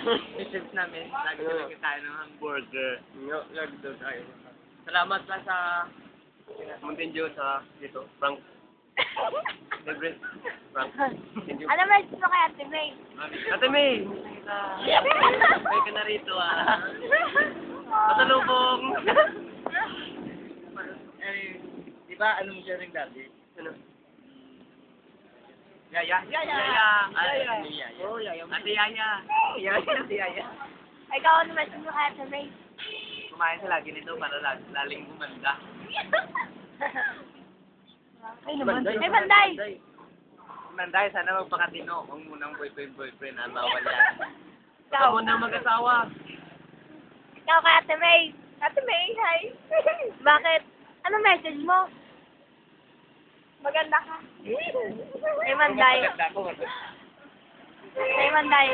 Isip namin, lagi talaga tayo ng hamburger. Lagi daw tayo. Salamat pa sa Mountain Dew sa dito, Frank. Libre. Frank. Mountain Dew. Ano message mo kay Ate May? Ate May! May ka na rito Pasalubong! Di ba, anong siya rin dati? Ano? Yaya. Yaya. Oh, Yaya. Ate Yaya. Yaya. Ikaw, ano message mo kay Ate May? Kumain sa lagi nito para laling gumanda. Ay naman. May banday. Manday, sana magpakatino. Huwag munang boyfriend. Bawal yan. Ikaw. Huwag munang mag-asawa. Ikaw kay Ate May. Ate May, hi. Bakit? Ano message mo? Maganda ka. May manday. Maganda ko. May manday.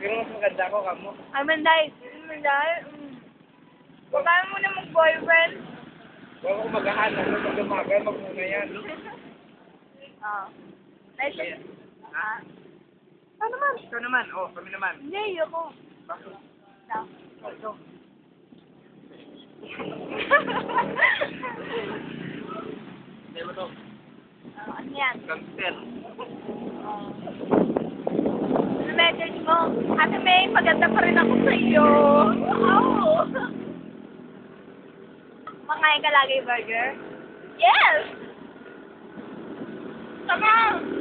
Pero mas maganda ko kamo. Ay, manday. Manday? Huwag kaya mo na mag-boyfriend. Huwag ako maghahanap. Pag lumagal, magmuna yan. Oo. Nice. Yeah. Ah. Ano naman? Ikaw naman. Oh, kami naman. Hindi, ayoko. Bakit? No. Hindi mo to. Ano yan? Gangster. Ano message mo? Ate May, maganda pa rin ako sa iyo. Wow! Makain ka lagi burger? Yes! Come on!